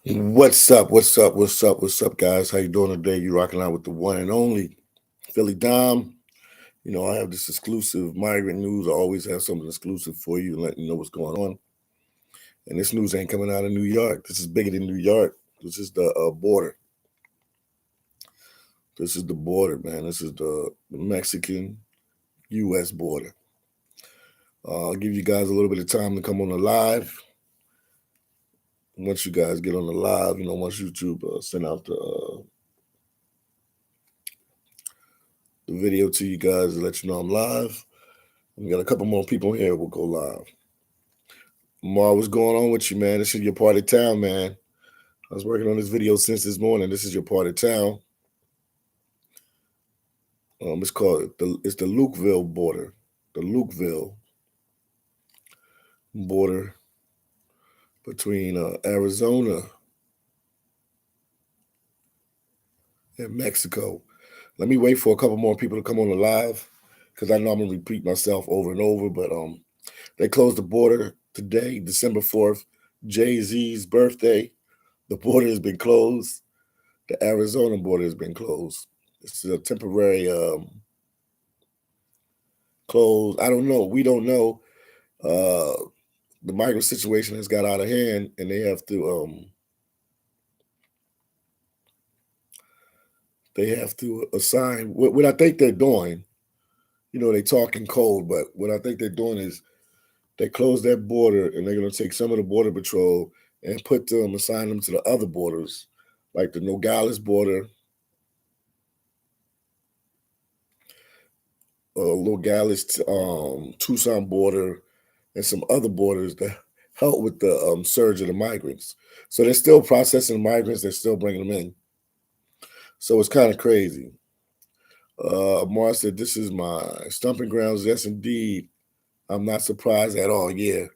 What's up? What's up? What's up? What's up, guys? How you doing today? You rocking out with the one and only Philly Dom. I have this exclusive migrant news. I always have something exclusive for you, and let you know what's going on. And this news ain't coming out of New York. This is bigger than New York. This is the border. This is the border, man. This is the Mexican-U.S. border. I'll give you guys a little bit of time to come on the live. Once you guys get on the live, once YouTube send out the video to you guys to let you know I'm live. We got a couple more people here. We'll go live. Mar, what's going on with you, man? This is your part of town, man. I was working on this video since this morning. This is your part of town. It's called the Lukeville border. The Lukeville border between Arizona and Mexico. Let me wait for a couple more people to come on the live because I know I'm gonna repeat myself over and over. But they closed the border today, December 4th, Jay-Z's birthday. The border has been closed. The Arizona border has been closed. It's a temporary close. I don't know. We don't know. The migrant situation has got out of hand, and they have to assign what I think they're doing. They talk in code, but what I think they're doing is they close that border, and they're going to take some of the border patrol and assign them to the other borders, like the Nogales border, Nogales, Tucson border, and some other borders that help with the surge of the migrants. So they're still processing the migrants. They're still bringing them in. So it's kind of crazy. Mars said, "This is my stomping grounds." Yes, indeed. I'm not surprised at all. Yeah.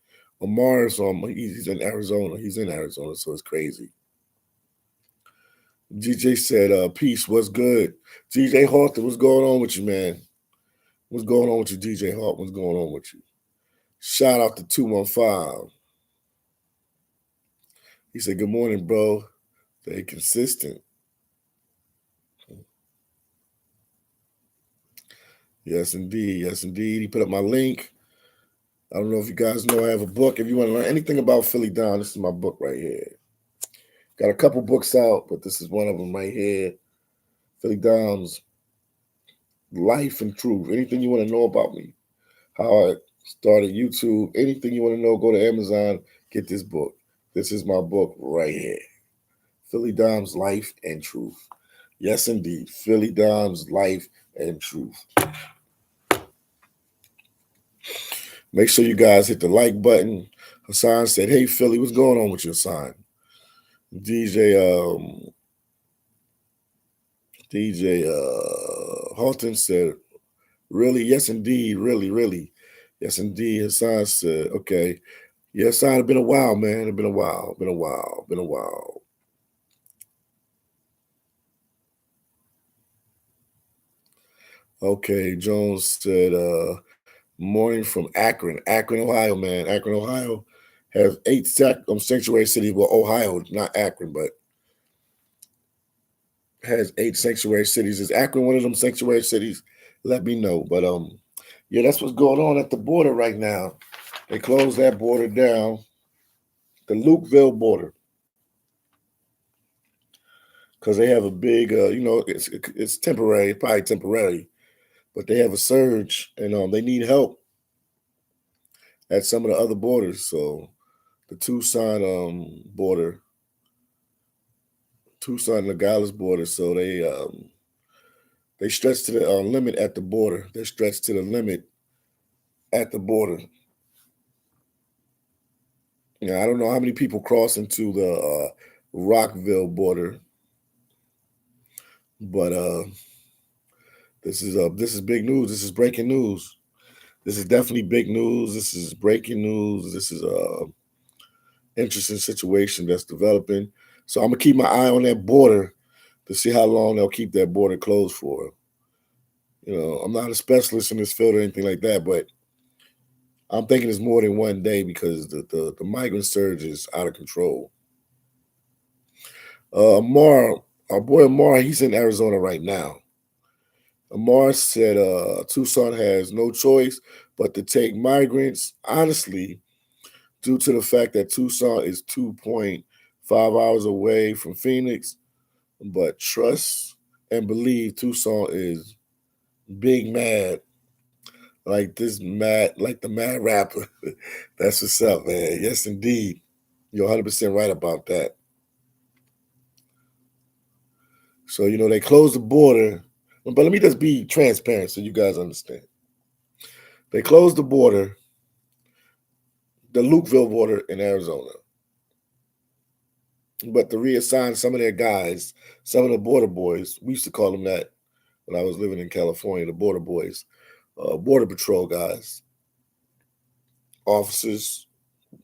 Well, Mars, he's in Arizona. He's in Arizona, so it's crazy. GJ said, "Peace. What's good?" DJ Hawthorne, what's going on with you, man? What's going on with you, DJ Hawk? What's going on with you? Shout out to 215. He said, "Good morning, bro. Stay consistent." Yes, indeed. Yes, indeed. He put up my link. I don't know if you guys know I have a book. If you want to learn anything about Philly Dom, this is my book right here. Got a couple books out, but this is one of them right here. Philly Dom's Life and Truth. Anything you want to know about me, how I started YouTube, anything you want to know, go to Amazon, get this book. This is my book right here. Philly Dom's Life and Truth. Yes, indeed. Philly Dom's Life and Truth. Make sure you guys hit the like button. Hassan said, "Hey, Philly, what's going on with your sign?" DJ Halton said, "Really? Yes, indeed. Really, really. Yes, indeed." Hassan said, "Okay. Yeah, Hassan, it's been a while, man. It's been a while. Been a while. Been a while." Okay, Jones said, "Morning from Akron. Akron, Ohio, man. Akron, Ohio has 8 sanctuary cities. Well, Ohio, not Akron, but has 8 sanctuary cities. Is Akron one of them sanctuary cities? Let me know." But yeah, that's what's going on at the border right now. They closed that border down, the Lukeville border, because they have a big, it's temporary, probably temporary, but they have a surge, and they need help at some of the other borders. So the border, Tucson Nogales border. So they stretch to the limit at the border. They're stretched to the limit at the border. Yeah, I don't know how many people cross into the Rockville border, but this is big news. This is breaking news. This is definitely big news. This is breaking news. This is a interesting situation that's developing. So I'm gonna keep my eye on that border to see how long they'll keep that border closed for. I'm not a specialist in this field or anything like that, but I'm thinking it's more than one day because the migrant surge is out of control. Amar, our boy Amar, he's in Arizona right now. Amar said Tucson has no choice but to take migrants, honestly, due to the fact that Tucson is 2.5 hours away from Phoenix. But trust and believe Tucson is big mad, like this mad, like the mad rapper. That's what's up, man. Yes, indeed. You're 100% right about that. So, they closed the border. But let me just be transparent so you guys understand. They closed the border, the Lukeville border in Arizona, but to reassign some of their guys, some of the border boys, we used to call them that when I was living in California, the border boys, border patrol guys, officers,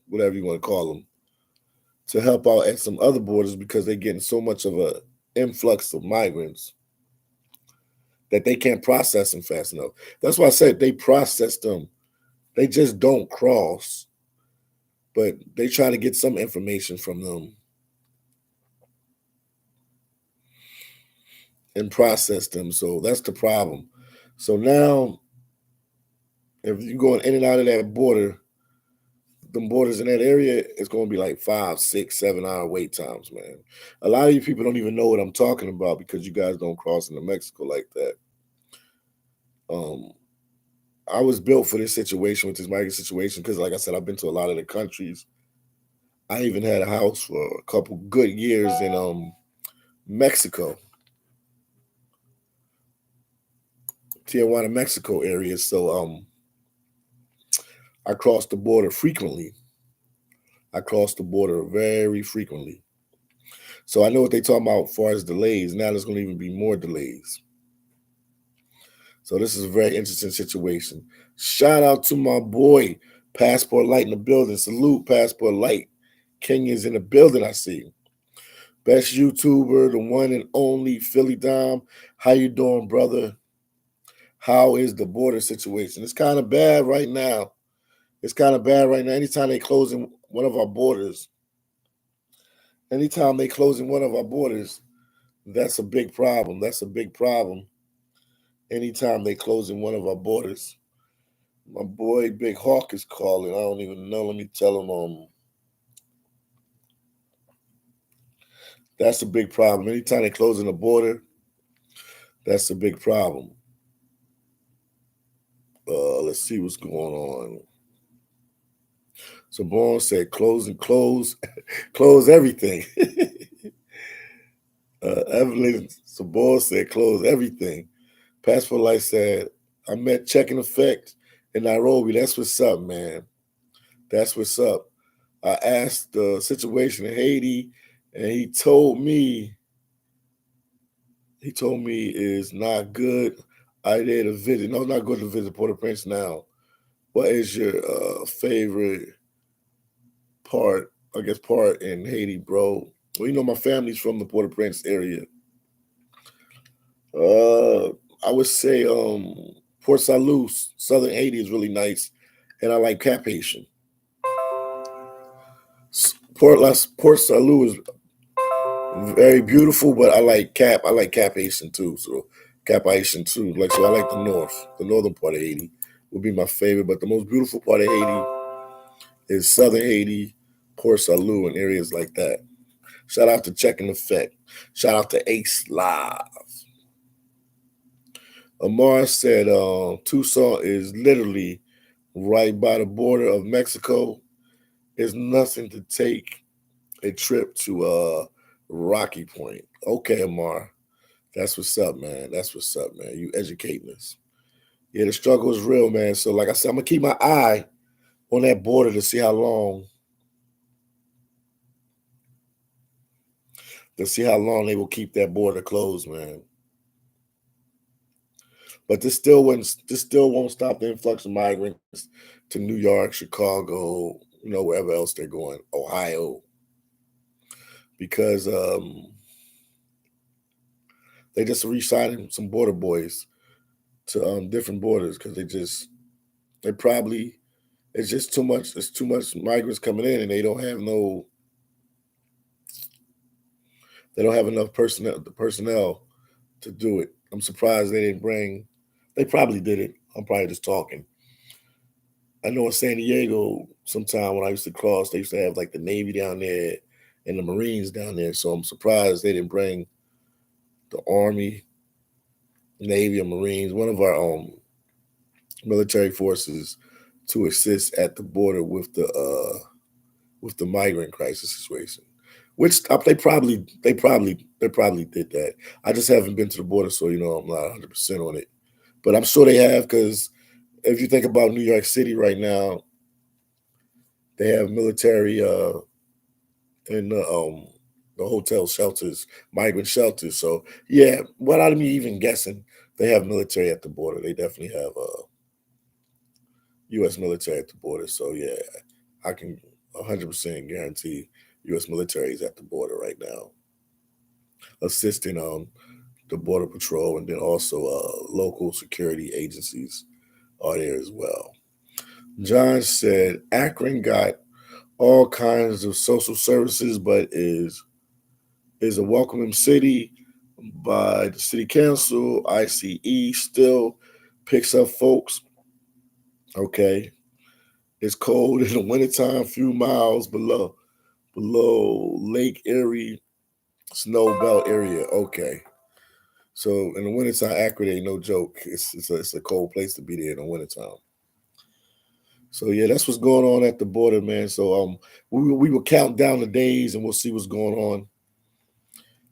whatever you want to call them, to help out at some other borders because they're getting so much of a influx of migrants that they can't process them fast enough. That's why I said they process them. They just don't cross, but they try to get some information from them and process them. So that's the problem. So now, if you're going in and out of that border, the borders in that area, it's going to be like 5, 6, 7 hour wait times, man. A lot of you people don't even know what I'm talking about because you guys don't cross into Mexico like that. Um, I was built for this situation with this migrant situation because, like I said, I've been to a lot of the countries. I even had a house for a couple good years in Mexico, Tijuana, Mexico area. So I crossed the border frequently. I crossed the border very frequently. So I know what they talking about as far as delays. Now there's going to even be more delays. So this is a very interesting situation. Shout out to my boy, Passport Light in the building. Salute, Passport Light. Kenya's in the building, I see. Best YouTuber, the one and only phillydom. How you doing, brother? How is the border situation? It's kind of bad right now. It's kind of bad right now. Anytime they closing one of our borders, that's a big problem. That's a big problem. Anytime they closing one of our borders. My boy Big Hawk is calling. I don't even know. Let me tell him that's a big problem. Anytime they closing the border, that's a big problem. Let's see what's going on. So Bourne said close everything. Evelyn Sabor said close everything. Passport Light said, I met Check in Effect in Nairobi. That's what's up, man. That's what's up. I asked the situation in Haiti, and he told me is not good. I did a visit. No, not good to visit Port-au-Prince now. What is your favorite part in Haiti, bro? Well, my family's from the Port-au-Prince area. Uh, I would say Port Salut, Southern Haiti is really nice, and I like Cap Haitian. Port Salut is very beautiful, but I like Cap Haitian too. So Cap Haitian too. So I like the northern part of Haiti would be my favorite. But the most beautiful part of Haiti is Southern Haiti, Port Salut, and areas like that. Shout out to Check in Effect. Shout out to Ace Live. Amar said Tucson is literally right by the border of Mexico. It's nothing to take a trip to Rocky Point. Okay, Amar. That's what's up, man. That's what's up, man. You educating us. Yeah, the struggle is real, man. So, like I said, I'm gonna keep my eye on that border to see how long they will keep that border closed, man. But this still won't stop the influx of migrants to New York, Chicago, wherever else they're going, Ohio, because they just re-signing some border boys to different borders because they probably it's just too much. It's too much migrants coming in, and they don't have no. They don't have enough personnel to do it. I'm surprised they didn't bring. They probably did it. I'm probably just talking. I know in San Diego, sometime when I used to cross, they used to have like the Navy down there and the Marines down there. So I'm surprised they didn't bring the Army, Navy, or Marines, one of our military forces, to assist at the border with the migrant crisis situation. Which they probably did that. I just haven't been to the border, so I'm not 100% on it. But I'm sure they have, because if you think about New York City right now, they have military in the hotel shelters, migrant shelters. So yeah, without me even guessing, they have military at the border. They definitely have U.S. military at the border. So yeah, I can 100% guarantee U.S. military is at the border right now, assisting the border patrol, and then also local security agencies are there as well. John said Akron got all kinds of social services, but is a welcoming city by the city council. ICE still picks up folks. Okay, it's cold in the wintertime, few miles below Lake Erie snow belt area. Okay, so in the wintertime, Akron ain't no joke. It's a cold place to be there in the wintertime. So yeah, that's what's going on at the border, man. So we will count down the days and we'll see what's going on.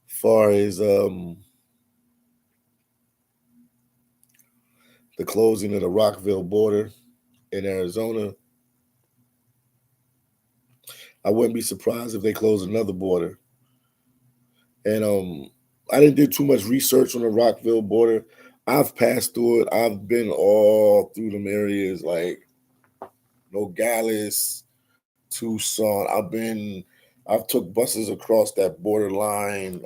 Far as the closing of the Rockville border in Arizona, I wouldn't be surprised if they close another border. And I didn't do too much research on the Rockville border. I've passed through it. I've been all through them areas like Nogales, Tucson. I've took buses across that borderline.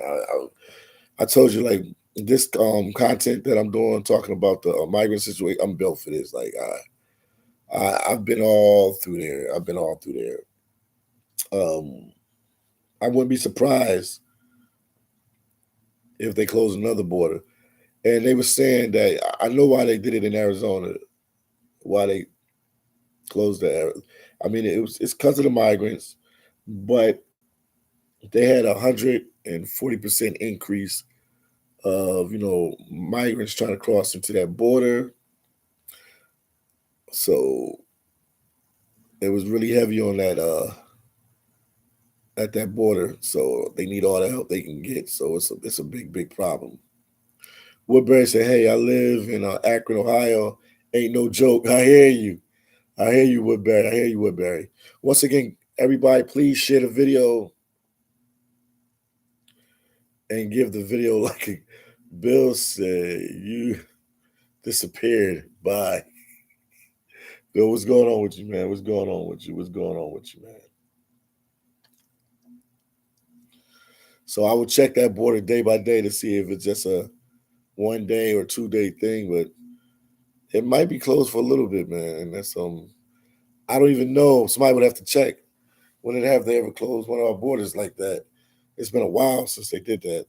I told you, like, this content that I'm doing, talking about the migrant situation. I'm built for this. Like I've been all through there. I've been all through there. I wouldn't be surprised if they close another border. And they were saying that I know why they did it in Arizona. Why they closed the. I mean, it's because of the migrants, but they had 140% increase of migrants trying to cross into that border. So it was really heavy on that at that border. So they need all the help they can get. So it's a big problem. Woodbury said, "Hey, I live in Akron, Ohio. Ain't no joke. I hear you. I hear you, Woodbury. I hear you, Woodbury." Once again, everybody, please share the video and give the video like a Bill said. You disappeared. Bye. Bill, what's going on with you, man? What's going on with you? What's going on with you, man? So I will check that border day by day to see if it's just a 1 day or 2 day thing, but it might be closed for a little bit, man. And that's I don't even know. Somebody would have to check. When did have they ever closed one of our borders like that? It's been a while since they did that.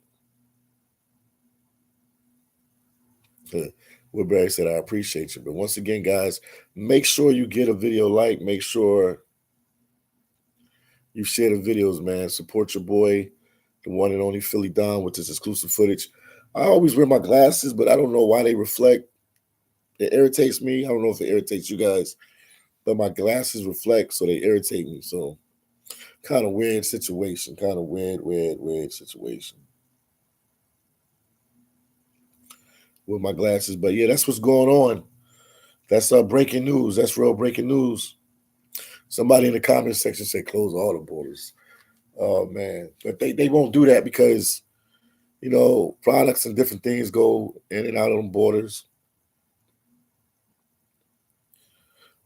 Woodbury said, "I appreciate you." But once again, guys, make sure you get a video like. Make sure you share the videos, man. Support your boy, the one and only Philly Don, with this exclusive footage. I always wear my glasses, but I don't know why they reflect. It irritates me. I don't know if it irritates you guys, but my glasses reflect, so they irritate me. So kind of weird situation. Kind of weird situation with my glasses. But yeah, that's what's going on. That's breaking news. That's real breaking news. Somebody in the comment section said close all the borders. Oh man, but they won't do that because products and different things go in and out of them borders.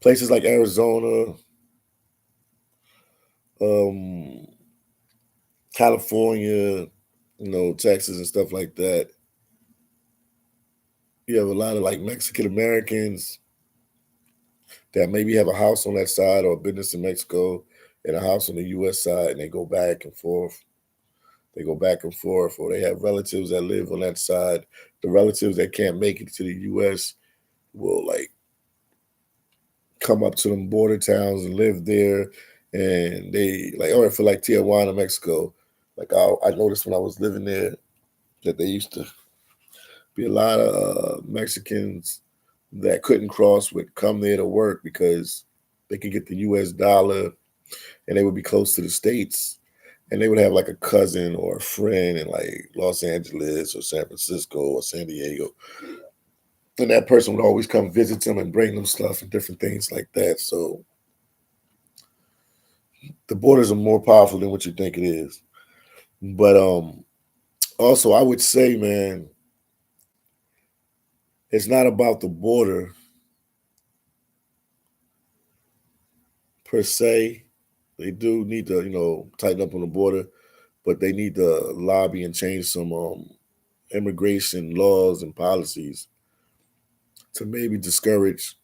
Places like Arizona, um, California, Texas and stuff like that. You have a lot of like Mexican Americans that maybe have a house on that side or a business in Mexico and a house on the U.S. side, and they go back and forth. They go back and forth, or they have relatives that live on that side. The relatives that can't make it to the U.S. will like come up to them border towns and live there. And they like, all right, for like Tijuana, Mexico. Like I noticed when I was living there that they used to be a lot of Mexicans that couldn't cross would come there to work because they could get the U.S. dollar and they would be close to the States. And they would have like a cousin or a friend in like Los Angeles or San Francisco or San Diego. And that person would always come visit them and bring them stuff and different things like that. So the borders are more powerful than what you think it is. But also I would say, man, it's not about the border per se. They do need to, tighten up on the border, but they need to lobby and change some immigration laws and policies to maybe discourage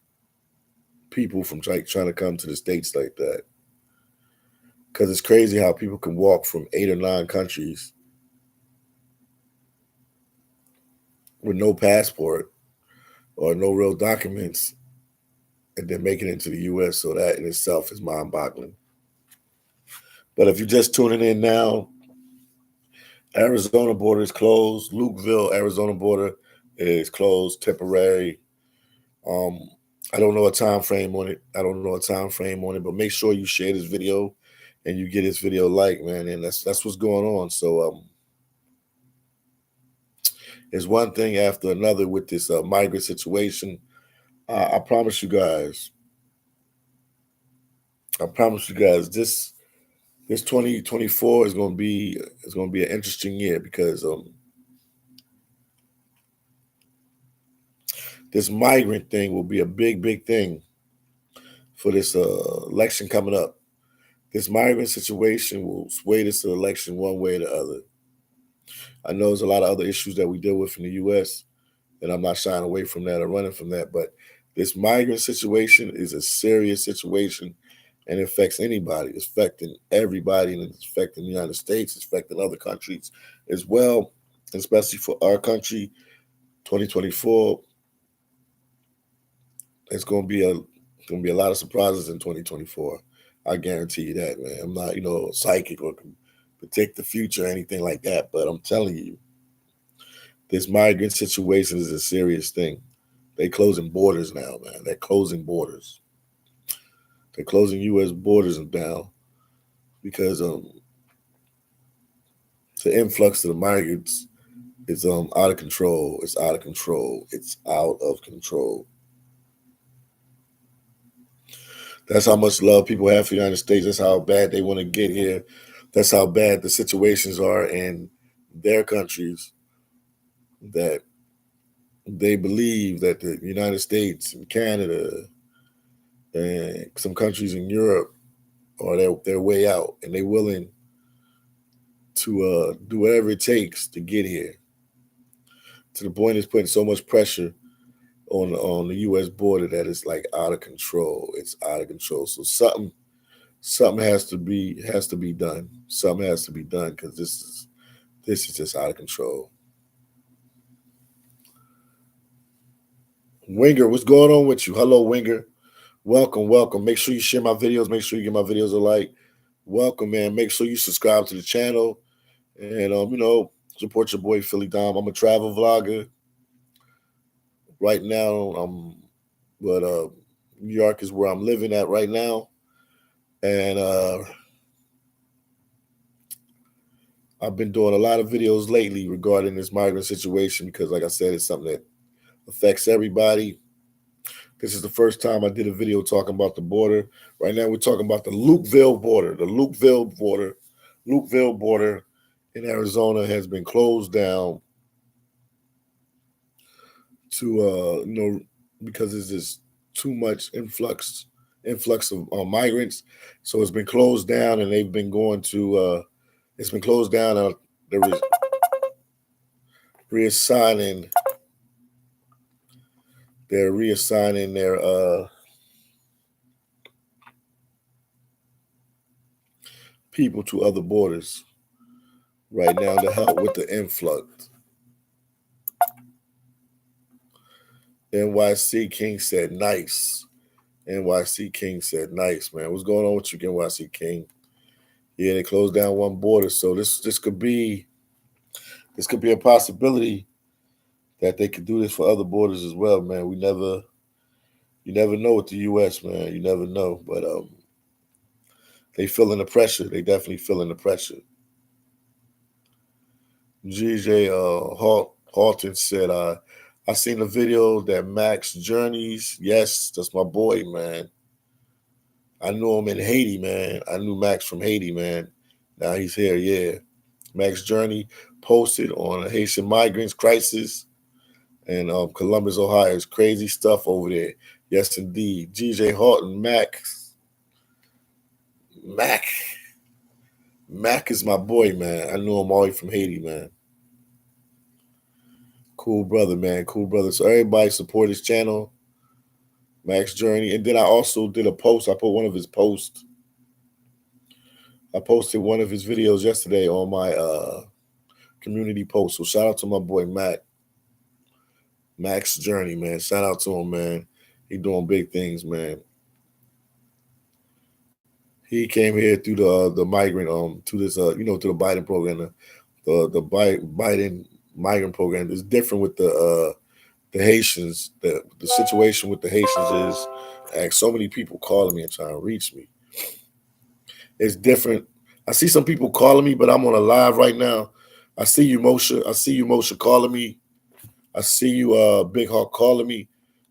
people from trying to come to the States like that. Because it's crazy how people can walk from 8 or 9 countries with no passport or no real documents and then make it into the U.S. So that in itself is mind boggling. But if you're just tuning in now, Arizona border is closed. Lukeville, Arizona border is closed, temporary. Um, I don't know a time frame on it. But make sure you share this video and you get this video like, man, and that's what's going on. So it's one thing after another with this migrant situation. I promise you guys. This 2024 is going to be an interesting year because this migrant thing will be a big thing for this election coming up. This migrant situation will sway this election one way or the other. I know there's a lot of other issues that we deal with in the U.S., and I'm not shying away from that or running from that. But this migrant situation is a serious situation, and it affects anybody. It's affecting everybody, and it's affecting the United States. It's affecting other countries as well, especially for our country. 2024, it's going to be a lot of surprises in 2024. I guarantee you that, man. I'm not, psychic or can predict the future or anything like that, but I'm telling you, this migrant situation is a serious thing. They closing borders now, man. They're closing borders. They're closing U.S. borders down because the influx of the migrants is out of control. It's out of control. It's out of control. That's how much love people have for the United States. That's how bad they want to get here. That's how bad the situations are in their countries that they believe that the United States and Canada and some countries in Europe are their way out, and they're willing to do whatever it takes to get here. To the point it's putting so much pressure on the U.S. border that it's like out of control. It's out of control. So something has to be done. Something has to be done because this is just out of control. Winger, what's going on with you? Hello, Winger. Welcome, welcome. Make sure you share my videos. Make sure you give my videos a like. Welcome, man. Make sure you subscribe to the channel and support your boy phillydom. I'm a travel vlogger. Right now, but New York is where I'm living at right now, and I've been doing a lot of videos lately regarding this migrant situation because, like I said, it's something that affects everybody. This is the first time I did a video talking about the border. Right now, we're talking about the Lukeville border. Lukeville border in Arizona has been closed down to because there's just too much influx of migrants. So it's been closed down, and they've been going to. It's been closed down. They're reassigning. They're reassigning their people to other borders right now to help with the influx. NYC King said nice. NYC King said nice, man. What's going on with you, NYC King? Yeah, they closed down one border, so this could be a possibility that they could do this for other borders as well, man. You never know with the U.S., man. You never know, but they feeling the pressure. They definitely feeling the pressure. GJ Halton said, I seen the video that Max Journeys. Yes, that's my boy, man. I knew him in Haiti, man. I knew Max from Haiti, man. Now he's here, yeah. Max Journey posted on a Haitian migrants crisis in Columbus, Ohio. It's crazy stuff over there. Yes, indeed. GJ Halton, Mac. Mac is my boy, man. I knew him all the way from Haiti, man. Cool brother, man. Cool brother. So everybody support his channel, Max Journey. And then I also did a post. I put one of his posts. I posted one of his videos yesterday on my community post. So shout out to my boy Max Journey, man. Shout out to him, man. He doing big things, man. He came here through the migrant to this to the Biden program, the Biden migrant program. It's different with the Haitians. The situation with the Haitians is like so many people calling me and trying to reach me. It's different. I see some people calling me, but I'm on a live right now. I see you, Moshe. I see you, Moshe, calling me. I see you, Big Hawk, calling me.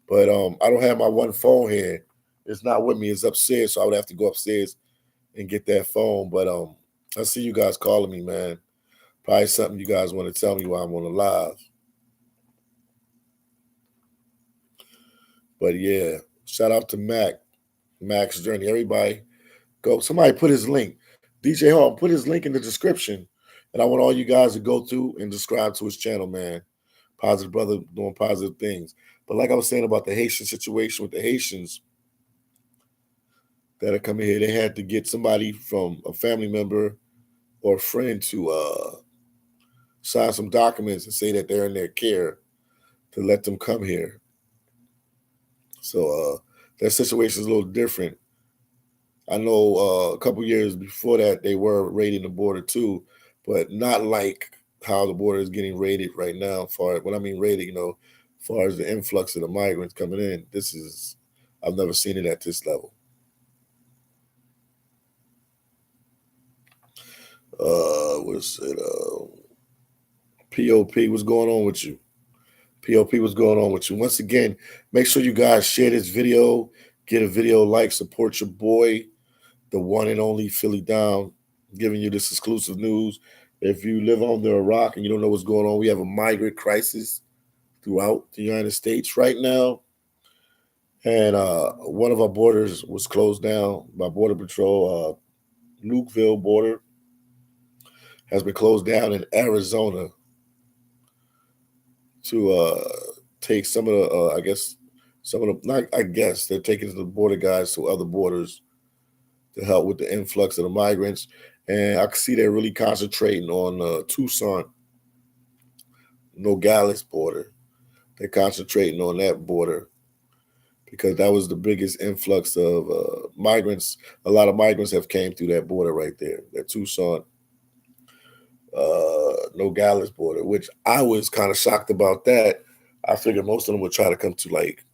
But I don't have my one phone here. It's not with me. It's upstairs, so I would have to go upstairs and get that phone. But I see you guys calling me, man. Probably something you guys want to tell me while I'm on the live. But yeah, shout out to Max Journey. Everybody, go. Somebody put his link. DJ Hall, put his link in the description. And I want all you guys to go through and subscribe to his channel, man. Positive brother doing positive things. But like I was saying about the Haitian situation with the Haitians that are coming here, they had to get somebody from a family member or a friend to sign some documents and say that they're in their care to let them come here. So that situation is a little different. I know a couple years before that they were raiding the border too, but not like how the border is getting raided right now. When I mean raided, as far as the influx of the migrants coming in, I've never seen it at this level. What's it? POP, what's going on with you? POP, what's going on with you? Once again, make sure you guys share this video, get a video like, support your boy, the one and only phillydom, giving you this exclusive news. If you live under a rock and you don't know what's going on, we have a migrant crisis throughout the United States right now. And one of our borders was closed down by Border Patrol. Lukeville border has been closed down in Arizona to take some of the, they're taking the border guys to other borders to help with the influx of the migrants. And I can see they're really concentrating on Tucson, Nogales border. They're concentrating on that border because that was the biggest influx of migrants. A lot of migrants have came through that border right there, that Tucson, Nogales border, which I was kind of shocked about that. I figured most of them would try to come to like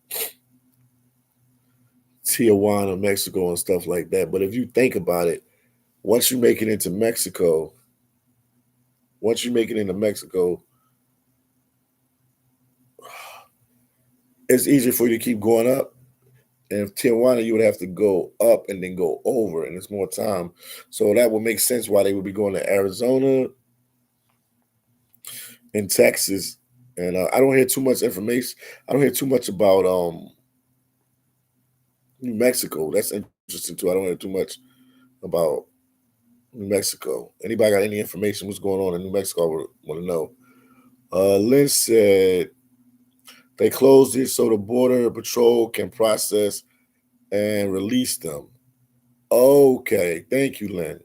Tijuana, Mexico and stuff like that. But if you think about it, once you make it into Mexico, it's easier for you to keep going up. And if Tijuana, you would have to go up and then go over, and it's more time. So that would make sense why they would be going to Arizona and Texas. And I don't hear too much information. I don't hear too much about New Mexico. That's interesting too. I don't hear too much about New Mexico. Anybody got any information? What's going on in New Mexico? I want to know. Lynn said they closed it so the Border Patrol can process and release them. Okay, thank you, Lynn.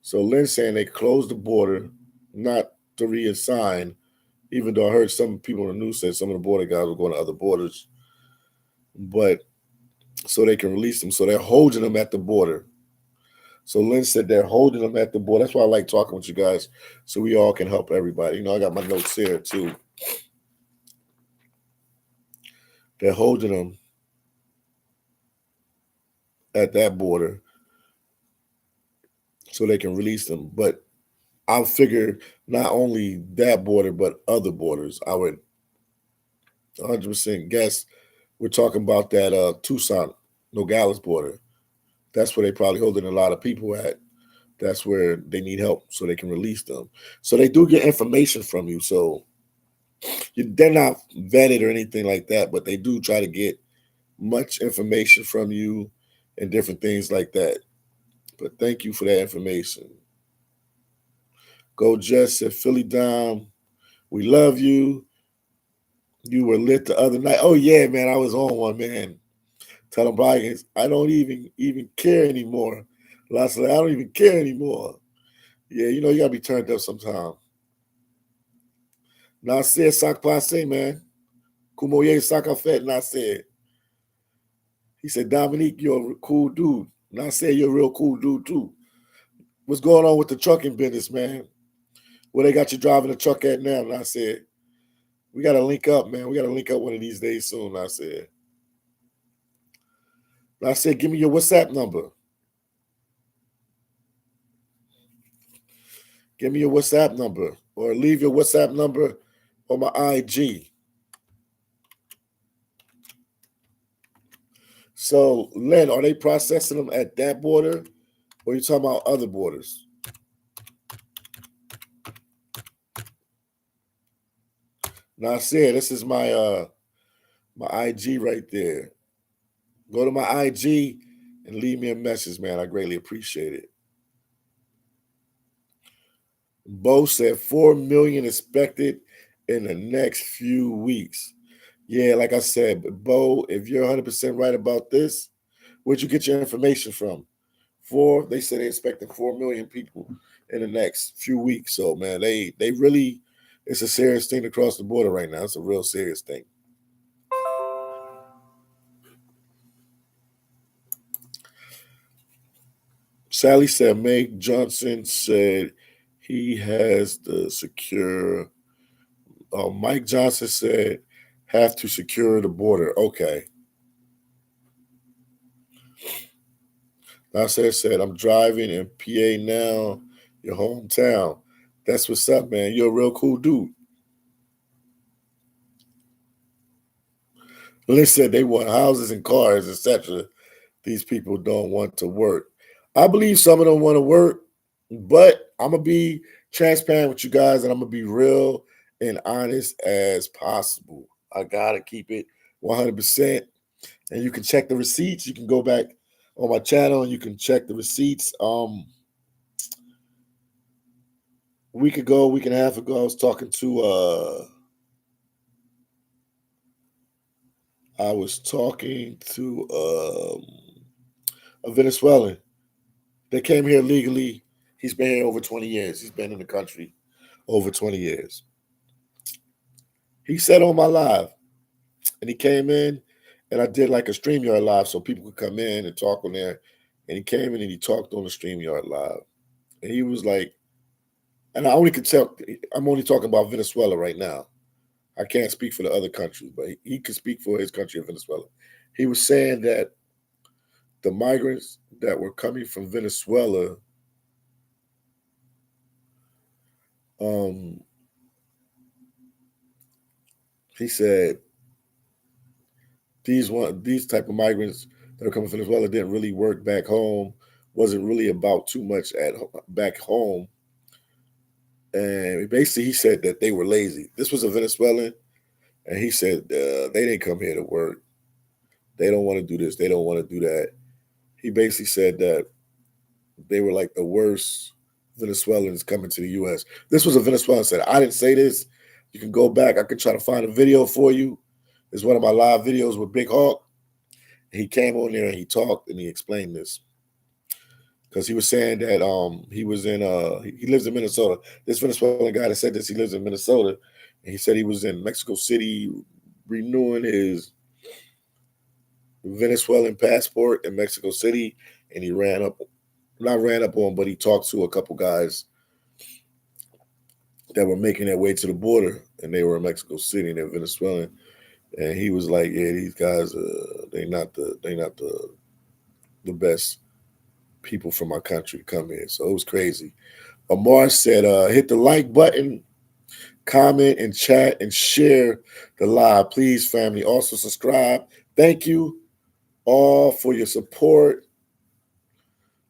So Lynn's saying they closed the border, not to reassign, even though I heard some people in the news say some of the border guys were going to other borders, but so they can release them. So they're holding them at the border. So Lynn said they're holding them at the border. That's why I like talking with you guys, so we all can help everybody. You know, I got my notes here too. They're holding them at that border so they can release them. But I figure not only that border, but other borders. I would 100% guess we're talking about that Tucson, Nogales border. That's where they probably holding a lot of people at. That's where they need help so they can release them. So they do get information from you. So they're not vetted or anything like that, but they do try to get much information from you and different things like that. But thank you for that information. Go Jess said, phillydom, we love you. You were lit the other night. Oh yeah, man, I was on one, man. Tell them Brian, I don't even care anymore. Last night, I don't even care anymore. Yeah, you know, you gotta be turned up sometime. Nasir sak passe, man. Kumoye sakafet Nasir. He said, Dominique, you're a cool dude. Nasir, you're a real cool dude too. What's going on with the trucking business, man? Where they got you driving the truck at now? Nasir. We gotta link up, man. We gotta link up one of these days soon, Nasir. Nasir, give me your WhatsApp number. Give me your WhatsApp number or leave your WhatsApp number on my IG. So, Len, are they processing them at that border or are you talking about other borders? Now, I said, this is my IG right there. Go to my IG and leave me a message, man. I greatly appreciate it. Bo said 4 million expected in the next few weeks. Yeah, like I said, Bo, if you're 100% right about this, where'd you get your information from? They said they expecting 4 million people in the next few weeks. So man, they really, it's a serious thing to cross the border right now. It's a real serious thing. Sally said Meg Johnson said he has the secure. Mike Johnson said have to secure the border. Okay. Nasser said, I'm driving in PA now, your hometown. That's what's up, man. You're a real cool dude. Lynn said they want houses and cars, etc. These people don't want to work. I believe some of them want to work, but I'm going to be transparent with you guys and I'm going to be real and honest as possible. I got to keep it 100%. And you can check the receipts. You can go back on my channel and you can check the receipts. Week and a half ago, I was talking to a Venezuelan. They came here legally. He's been here over 20 years. He's been in the country over 20 years. He said on my live, and he came in, and I did like a StreamYard live so people could come in and talk on there. And he came in and he talked on the StreamYard live. And he was like, and I only could tell, I'm only talking about Venezuela right now. I can't speak for the other countries, but he could speak for his country of Venezuela. He was saying that the migrants that were coming from Venezuela, he said these type of migrants that are coming from Venezuela didn't really work back home, wasn't really about too much back home. And basically he said that they were lazy. This was a Venezuelan, and he said they didn't come here to work. They don't want to do this. They don't want to do that. He basically said that they were like the worst Venezuelans coming to the U.S. This was a Venezuelan said. I didn't say this. You can go back. I can try to find a video for you. It's one of my live videos with Big Hawk. He came on there and he talked and he explained this. because he was saying that he was in he lives in Minnesota. This Venezuelan guy that said this, he lives in Minnesota, and he said he was in Mexico City renewing his Venezuelan passport in Mexico City, and he not ran up on, but he talked to a couple guys that were making their way to the border, and they were in Mexico City and they're Venezuelan, and he was like, "Yeah, these guys, they not the best people from our country to come here." So it was crazy. Amar said, "Hit the like button, comment and chat and share the live, please, family. Also subscribe. Thank you all for your support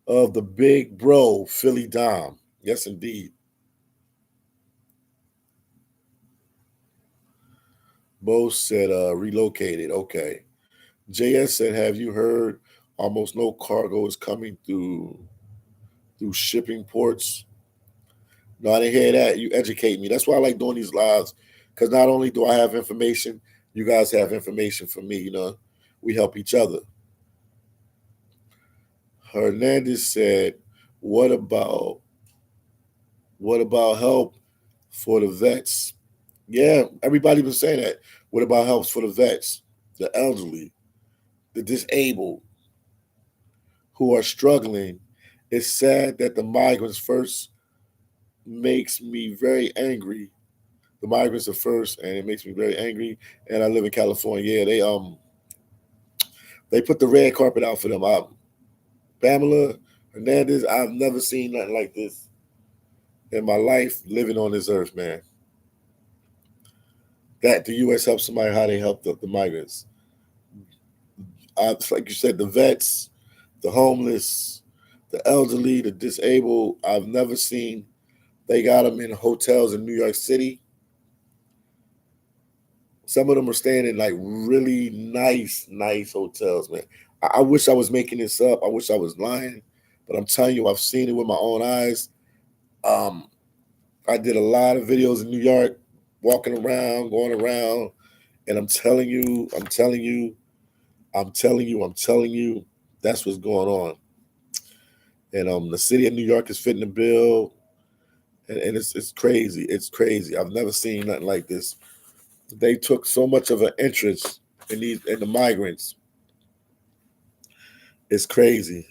of the big bro, Philly Dom. Yes, indeed." Bo said, relocated. Okay. JS said, "Have you heard almost no cargo is coming through shipping ports?" No, I didn't hear that. You educate me. That's why I like doing these lives, because not only do I have information, you guys have information for me. We help each other. Hernandez said, "What about help for the vets?" Yeah, everybody been saying that. What about helps for the vets, the elderly, the disabled, who are struggling? It's sad that the migrants first makes me very angry. The migrants are first, and it makes me very angry. And I live in California. Yeah, they put the red carpet out for them. Pamela Hernandez, I've never seen nothing like this in my life living on this earth, man. That the U.S. helps somebody, how they help the migrants. Like you said, the vets, the homeless, the elderly, the disabled. I've never seen. They got them in hotels in New York City. Some of them are staying in like really nice hotels, man. I wish I was making this up. I wish I was lying, but I'm telling you, I've seen it with my own eyes. Um, I did a lot of videos in New York, walking around, going around, and I'm telling you, that's what's going on. And the city of New York is fitting the bill, and it's crazy. It's crazy. I've never seen nothing like this. They took so much of an interest in the migrants. It's crazy.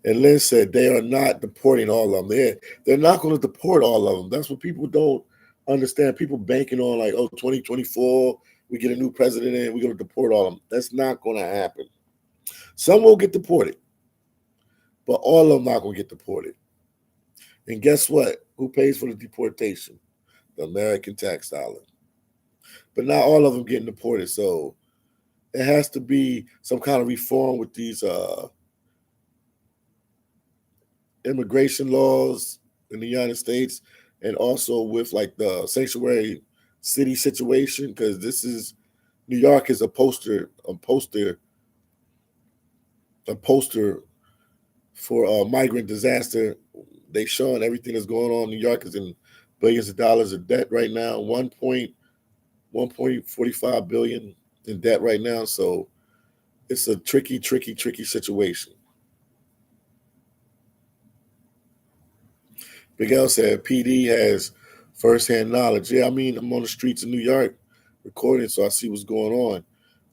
And Lynn said they are not deporting all of them. They're not going to deport all of them. That's what people don't understand. People banking on like, oh, 2024, we get a new president and we're going to deport all of them. That's not going to happen. Some will get deported, but all of them not going to get deported. And guess what? Who pays for the deportation? The American tax dollar. But not all of them getting deported. So it has to be some kind of reform with these immigration laws in the United States, and also with like the sanctuary city situation, because this is New York is a poster for migrant disaster. They showing everything that's going on. New York is in billions of dollars of debt right now. 1.45 billion in debt right now. So it's a tricky situation. Big L said PD has firsthand knowledge. Yeah, I mean, I'm on the streets of New York recording, so I see what's going on.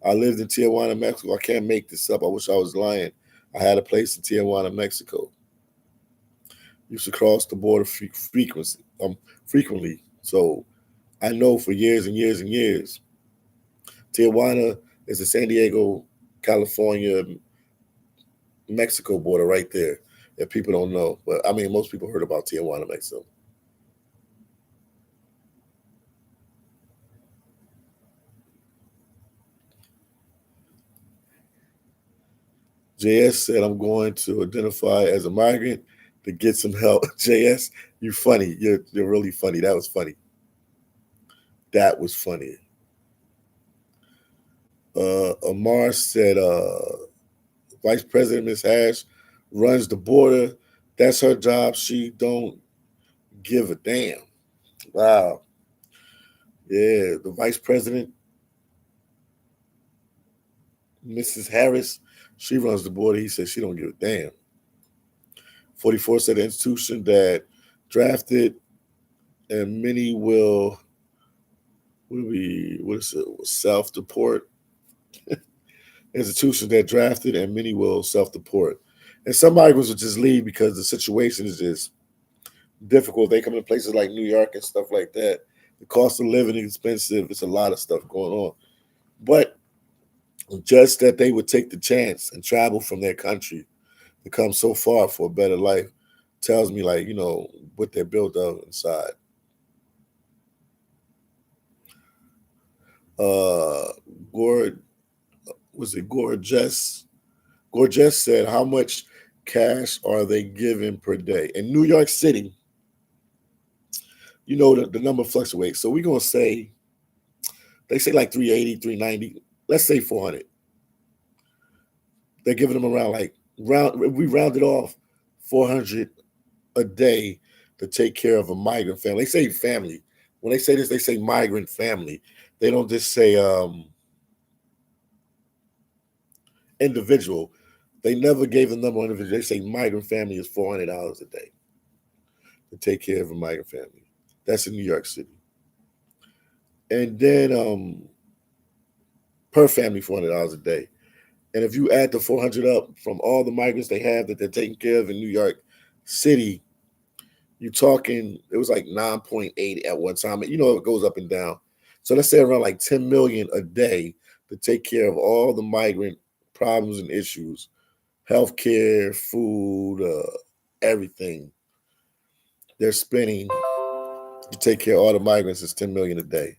I lived in Tijuana, Mexico. I can't make this up. I wish I was lying. I had a place in Tijuana, Mexico. Used to cross the border frequently. So I know for years and years and years. Tijuana is the San Diego, California, Mexico border right there. If people don't know, but I mean, most people heard about Tijuana, Mexico. JS said, "I'm going to identify as a migrant to get some help." JS, you funny. You're really funny. That was funny. That was funny. Amar said, Vice President Ms. Hash runs the border. That's her job. She don't give a damn. Wow. Yeah, the Vice President, Mrs. Harris, She runs the border. He said she don't give a damn. 44 said the institution that drafted and many will be what is it, self-deport. Institutions that drafted and many will self-deport. And some migrants will just leave because the situation is just difficult. They come to places like New York and stuff like that. The cost of living is expensive. It's a lot of stuff going on. But just that they would take the chance and travel from their country to come so far for a better life tells me, like, what they're built of inside. Uh, Gord, was it Gorgeous? Gorgeous said, how much cash are they giving per day? In New York City, the number fluctuates. So we're going to say, they say like 380, 390. Let's say 400. They're giving them around we rounded off 400 a day to take care of a migrant family. They say family. When they say this, they say migrant family. They don't just say individual. They never gave the number on individual. They say migrant family is $400 a day to take care of a migrant family. That's in New York City. And then per family, $400 a day. And if you add the 400 up from all the migrants they have that they're taking care of in New York City, you're talking, it was like 9.8 at one time. It goes up and down. So let's say around like 10 million a day to take care of all the migrant problems and issues, healthcare, food, everything they're spending to take care of all the migrants is 10 million a day.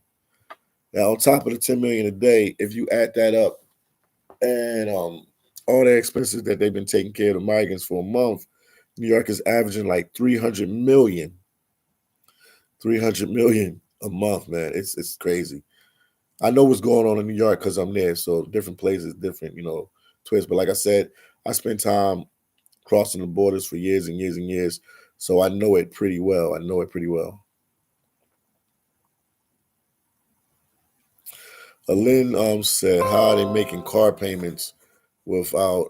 Now, on top of the 10 million a day, if you add that up and all the expenses that they've been taking care of the migrants for a month, New York is averaging like 300 million a month, man. It's crazy. I know what's going on in New York because I'm there. So different places, different, twists. But like I said, I spent time crossing the borders for years and years and years. So I know it pretty well. Lynn said, how are they making car payments without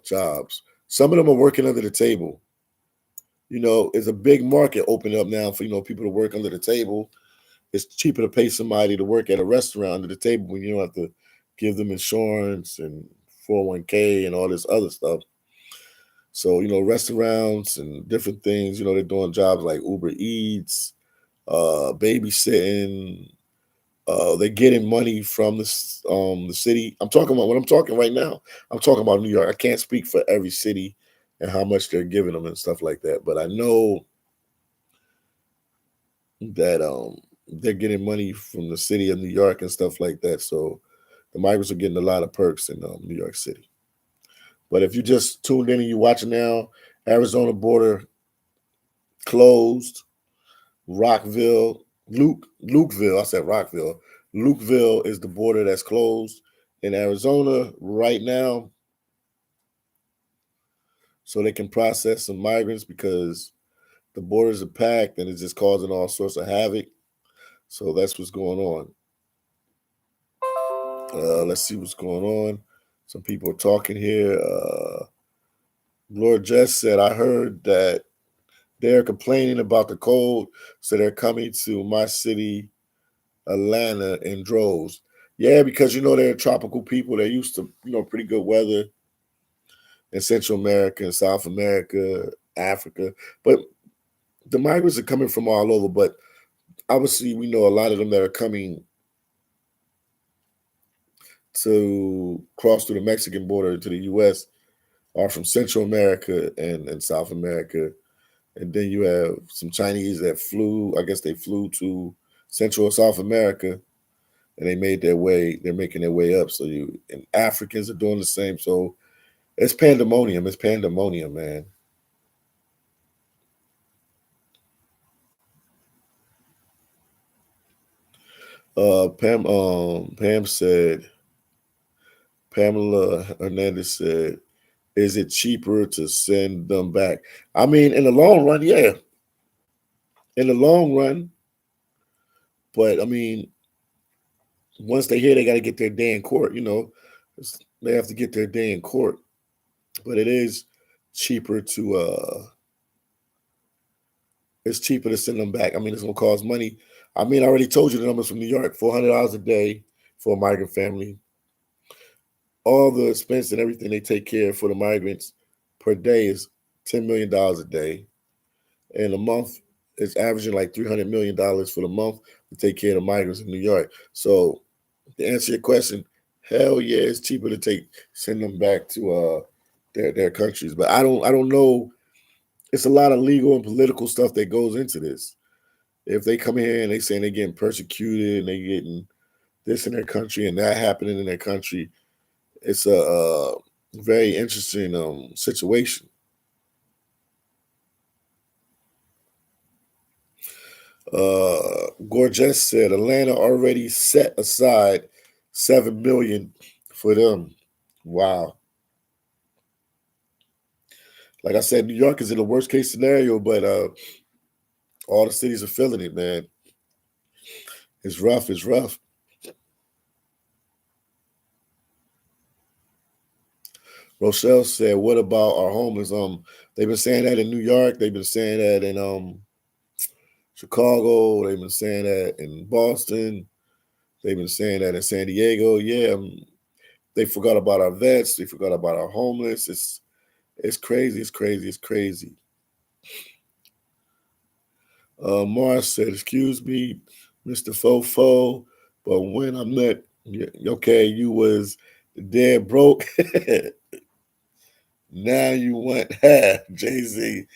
jobs? Some of them are working under the table. It's a big market opening up now for, people to work under the table. It's cheaper to pay somebody to work at a restaurant under the table when you don't have to give them insurance and 401k and all this other stuff. So, restaurants and different things, they're doing jobs like Uber Eats, babysitting. They're getting money from the city. I'm talking about, when I'm talking right now, I'm talking about New York. I can't speak for every city and how much they're giving them and stuff like that. But I know that they're getting money from the city of New York and stuff like that. So the migrants are getting a lot of perks in New York City. But if you just tuned in and you're watching now, Arizona border closed. Lukeville. I said Rockville. Lukeville is the border that's closed in Arizona right now, so they can process some migrants because the borders are packed and it's just causing all sorts of havoc. So that's what's going on. Let's see what's going on. Some people are talking here. Lord Jess said, I heard that they're complaining about the cold, so they're coming to my city, Atlanta, in droves. Yeah, because they're tropical people. They're used to pretty good weather in Central America and South America, Africa. But the migrants are coming from all over. But obviously, we know a lot of them that are coming to cross through the Mexican border to the U.S. are from Central America and South America. And then you have some Chinese that flew. I guess they flew to Central or South America, and they're making their way up. So and Africans are doing the same. So it's pandemonium. It's pandemonium, man. Pam said, Pamela Hernandez said, is it cheaper to send them back? I mean, in the long run, yeah. In the long run, but I mean, once they hear they got to get their day in court, they have to get their day in court. But it is cheaper to it's cheaper to send them back. I mean, it's gonna cost money. I mean, I already told you the numbers from New York: $400 a day for a migrant family. All the expense and everything they take care of for the migrants per day is $10 million a day, and a month is averaging like $300 million for the month to take care of the migrants in New York. So to answer your question, hell yeah, it's cheaper to send them back to their countries. But I don't know. It's a lot of legal and political stuff that goes into this. If they come here and they saying they're getting persecuted and they getting this in their country and that happening in their country, it's a very interesting situation. Gorgeous said Atlanta already set aside 7 million for them. Wow. Like I said, New York is in the worst case scenario, but all the cities are feeling it, man. It's rough. It's rough. Rochelle said, "What about our homeless?" They've been saying that in New York. They've been saying that in Chicago. They've been saying that in Boston. They've been saying that in San Diego. Yeah, they forgot about our vets. They forgot about our homeless. It's crazy. It's crazy. It's crazy. Mars said, "Excuse me, Mr. Fofo, but when I met, okay, you was dead broke. Now you want half." Jay Z.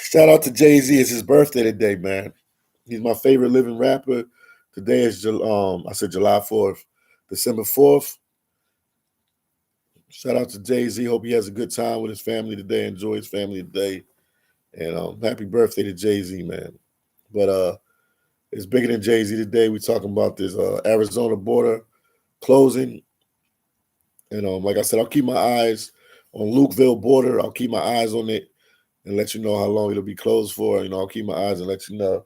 Shout out to Jay Z. It's his birthday today, man. He's my favorite living rapper. Today is I said July 4th, December 4th. Shout out to Jay Z. Hope he has a good time with his family today. Enjoy his family today, and happy birthday to Jay Z, man. But it's bigger than Jay Z today. We're talking about this Arizona border closing, and like I said, I'll keep my eyes on Lukeville border. I'll keep my eyes on it and let you know how long it'll be closed for. I'll keep my eyes and let you know.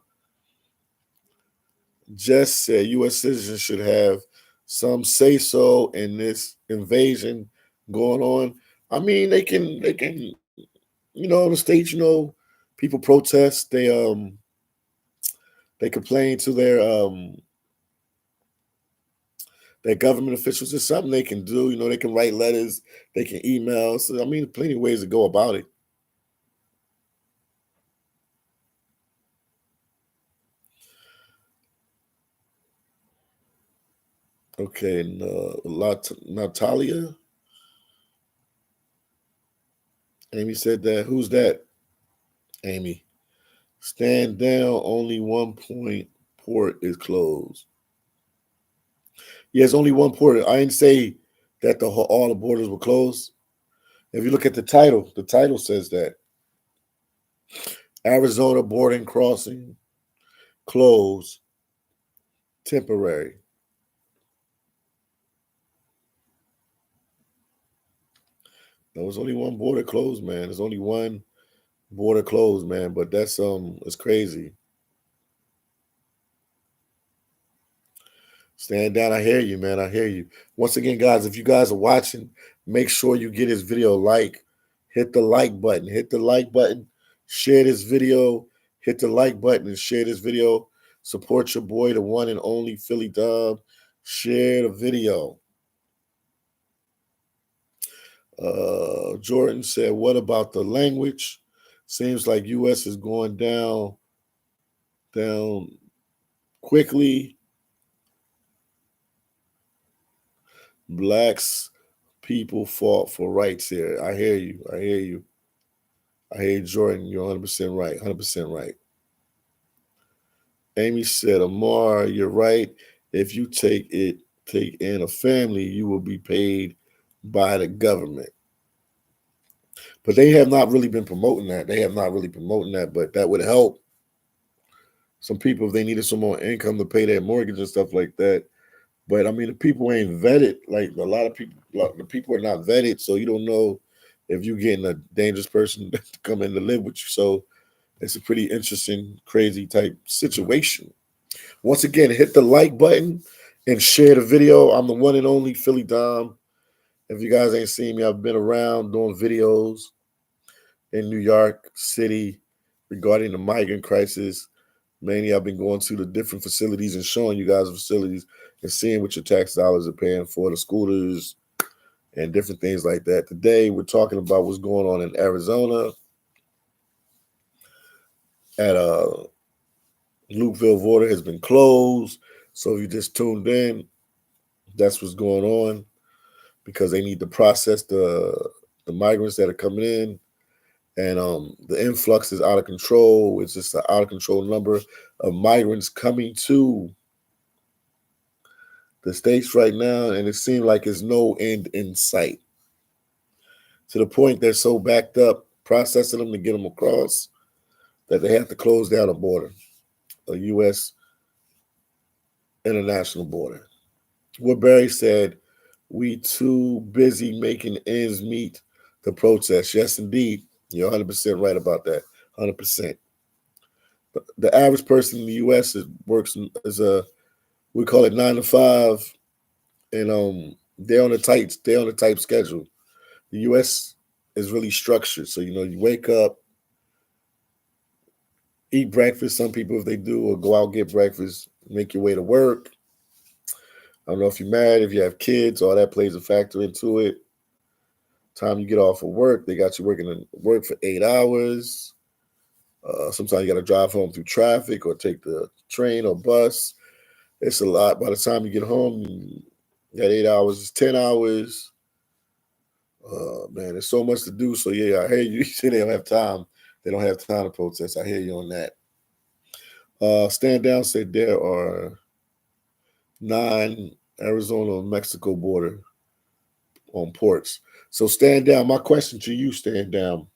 Jess said U.S. citizens should have some say so in this invasion going on. I mean, they can, the states, people protest. They complain to their government officials. It's something they can do. They can write letters, they can email. So I mean, plenty of ways to go about it. Okay, and, Natalia. Amy said that. Who's that? Amy. Stand down. Only one point port is closed. Yeah, it's only one port. I didn't say that all the borders were closed. If you look at the title says that Arizona boarding crossing closed temporary. There was only one border closed, man. There's only one border closed, man. But that's it's crazy. Stand down. I hear you, man. I hear you. Once again, guys, if you guys are watching, make sure you get this video like. Hit the like button. Hit the like button. Share this video. Hit the like button and share this video. Support your boy, the one and only phillydom. Share the video. Jordan said, "What about the language? Seems like U.S. is going down quickly. Blacks people fought for rights here." I hear you. I hear you. I hear you, Jordan. You're 100% right. 100% right. Amy said, "Amar, you're right. If you take in a family, you will be paid by the government." But they have not really been promoting that. They have not really promoting that, but that would help some people if they needed some more income to pay their mortgage and stuff like that. But I mean, the people ain't vetted. Like a lot of people, the people are not vetted, so you don't know if you're getting a dangerous person to come in to live with you. So it's a pretty interesting, crazy type situation. Once again, hit the like button and share the video. I'm the one and only phillydom. If you guys ain't seen me, I've been around doing videos in New York City regarding the migrant crisis. Mainly, I've been going to the different facilities and showing you guys the facilities and seeing what your tax dollars are paying for, the scooters and different things like that. Today, we're talking about what's going on in Arizona at Lukeville border has been closed. So if you just tuned in, that's what's going on because they need to process the migrants that are coming in, and the influx is out of control. It's just an out of control number of migrants coming to the states right now, and it seems like there's no end in sight. To the point they're so backed up processing them to get them across that they have to close down a border, a U.S. international border. What Barry said, we too busy making ends meet to protest. Yes, indeed. You're 100% right about that. 100%. The average person in the U.S. works as we call it 9 to 5, and they're on a tight schedule. The U.S. is really structured, so you wake up, eat breakfast. Some people, if they do, or go out get breakfast, make your way to work. I don't know if you're married, if you have kids, all that plays a factor into it. Time you get off of work, they got you working in work for 8 hours. Sometimes you got to drive home through traffic or take the train or bus. It's a lot. By the time you get home, that 8 hours is 10 hours. Man, there's so much to do. So yeah, I hear you. You say they don't have time. They don't have time to protest. I hear you on that. Stand Down said there are 9 Arizona Mexico border on ports. So Stand Down. My question to you, Stand Down.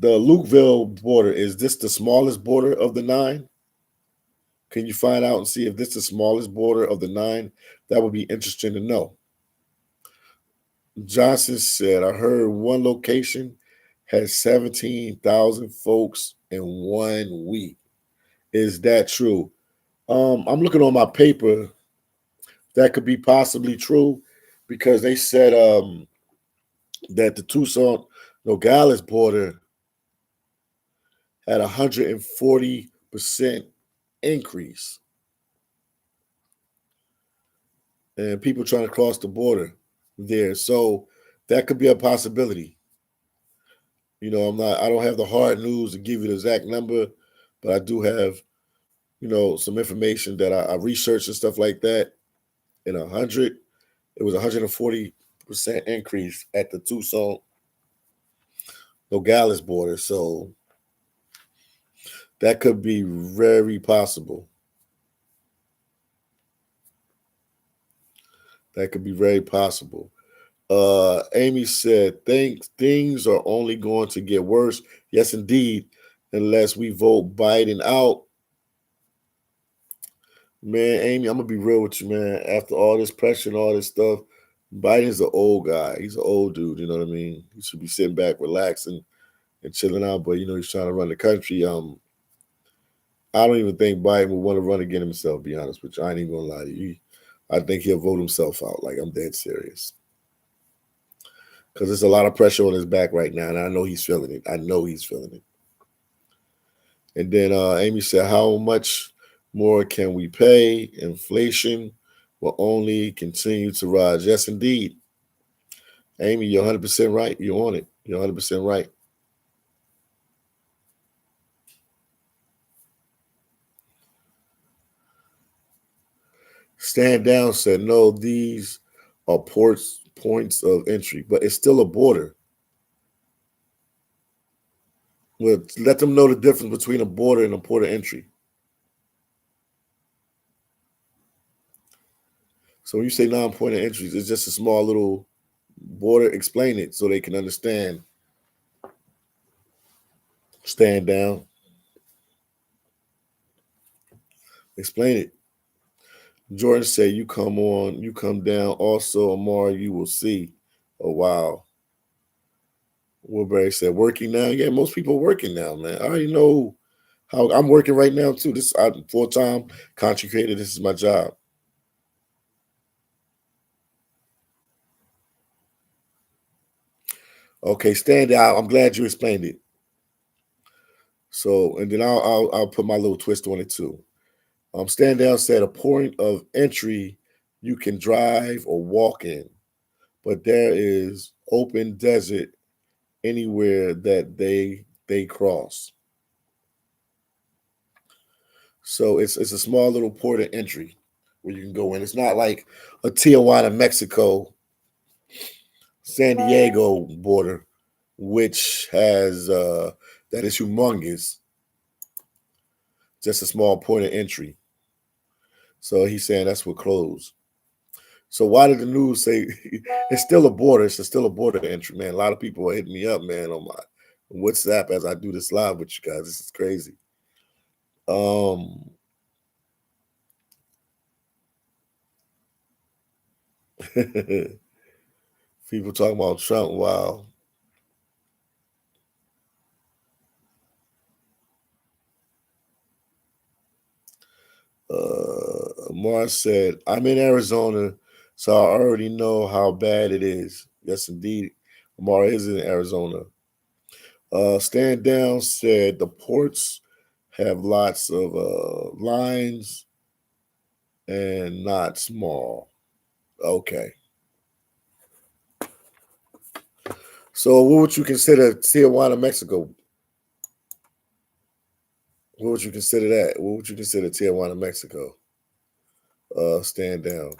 The Lukeville border, is this the smallest border of the 9? Can you find out and see if this is the smallest border of the 9? That would be interesting to know. Johnson said, I heard one location has 17,000 folks in 1 week. Is that true? I'm looking on my paper. That could be possibly true because they said that the Tucson Nogales border had 140% increase, and people trying to cross the border there. So that could be a possibility. I don't have the hard news to give you the exact number, but I do have, some information that I researched and stuff like that. In it was 140% increase at the Tucson Nogales border. So that could be very possible. That could be very possible. Amy said, things are only going to get worse. Yes, indeed, unless we vote Biden out. Man, Amy, I'm gonna be real with you, man. After all this pressure and all this stuff, Biden's an old guy. He's an old dude. You know what I mean? He should be sitting back, relaxing, and chilling out. But he's trying to run the country. I don't even think Biden would want to run again himself. To be honest with you, I ain't even gonna lie to you. I think he'll vote himself out. Like, I'm dead serious. Because there's a lot of pressure on his back right now, and I know he's feeling it. I know he's feeling it. And then Amy said, how much more can we pay? Inflation will only continue to rise. Yes, indeed. Amy, you're 100% right. You're on it. You're 100% right. Stand Down said, no, these are points of entry, but it's still a border. Well, let them know the difference between a border and a port of entry. So when you say non-point of entries, it's just a small little border. Explain it so they can understand. Stand Down. Explain it. Jordan said, you come on, you come down. Also, Amar, you will see. Oh, wow. Wilbury said, working now? Yeah, most people are working now, man. I already know how I'm working right now, too. I'm full-time content creator. This is my job. Okay, stand out. I'm glad you explained it. So, and then I'll put my little twist on it too. Stand down said a point of entry you can drive or walk in, but there is open desert anywhere that they cross. So it's a small little port of entry where you can go in. It's not like a Tijuana, Mexico, San Diego border, which has that is humongous. Just a small point of entry. So he's saying that's what closed. So why did the news say it's still a border? It's still a border entry, man. A lot of people are hitting me up, man, on my WhatsApp as I do this live with you guys. This is crazy. Um, people talking about Trump. Wow. Mars said, "I'm in Arizona, so I already know how bad it is." Yes, indeed. Amar is in Arizona. Stand Down said the ports have lots of lines and not small. Okay. So what would you consider Tijuana, Mexico? What would you consider that? What would you consider Tijuana, Mexico? Stand Down.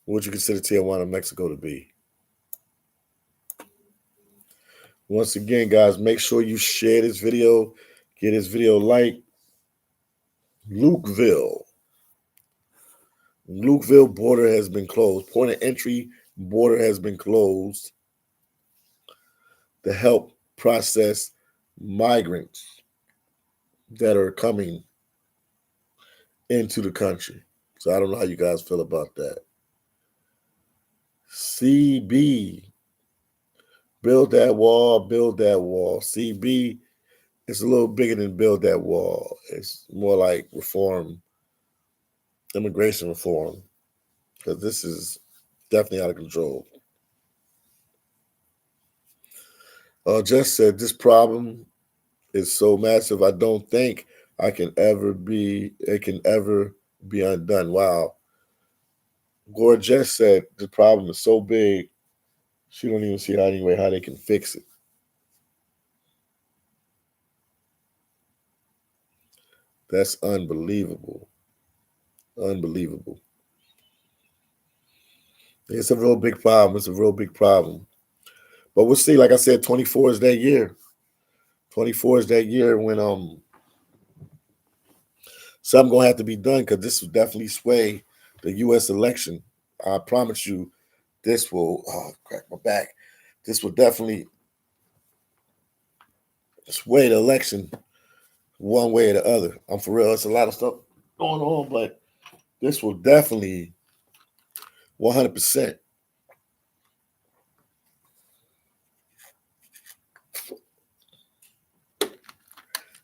What would you consider Tijuana, Mexico to be? Once again, guys, make sure you share this video. Get this video like Lukeville. Lukeville border has been closed. Point of entry border has been closed to help process migrants that are coming into the country. So I don't know how you guys feel about that. CB, build that wall, build that wall. CB, it's a little bigger than build that wall. It's more like reform, immigration reform, because this is definitely out of control. Just said this problem is so massive. I don't think it can ever be undone. Wow. Gorgeous said the problem is so big, she don't even see how anyway how they can fix it. That's unbelievable. Unbelievable. It's a real big problem. It's a real big problem. But we'll see. Like I said, 24 is that year. 24 is that year when something gonna have to be done because this will definitely sway the US election. I promise you, this will crack my back. This will definitely sway the election one way or the other. I'm for real. It's a lot of stuff going on, but this will definitely 100%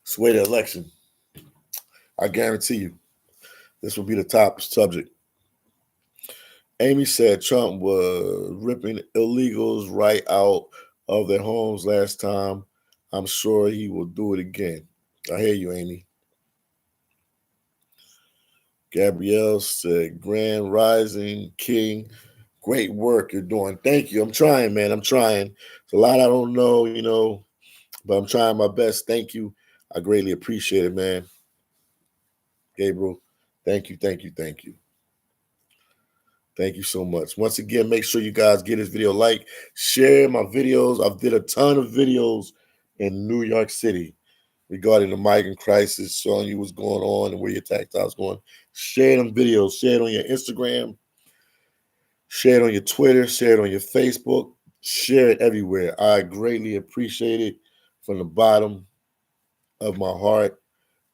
sway the election. I guarantee you. This will be the top subject. Amy said Trump was ripping illegals right out of their homes last time. I'm sure he will do it again. I hear you, Amy. Gabrielle said, Grand Rising King, great work you're doing. Thank you. I'm trying, man. I'm trying. It's a lot I don't know, but I'm trying my best. Thank you. I greatly appreciate it, man. Gabriel, thank you, thank you, thank you. Thank you so much. Once again, make sure you guys get this video like, share my videos. I've did a ton of videos in New York City regarding the migrant crisis, showing you what's going on and where your tactile's going. Share them videos. Share it on your Instagram. Share it on your Twitter. Share it on your Facebook. Share it everywhere. I greatly appreciate it from the bottom of my heart.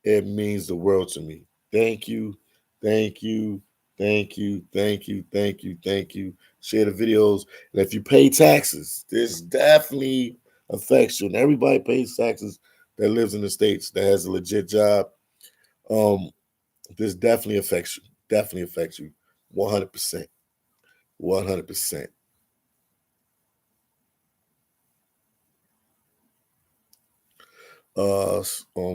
It means the world to me. Thank you. Thank you. Thank you. Thank you. Thank you. Thank you. Share the videos. And if you pay taxes, this definitely affects you. And everybody pays taxes that lives in the States that has a legit job. Um, this definitely affects you. Definitely affects you. 100%. 100%.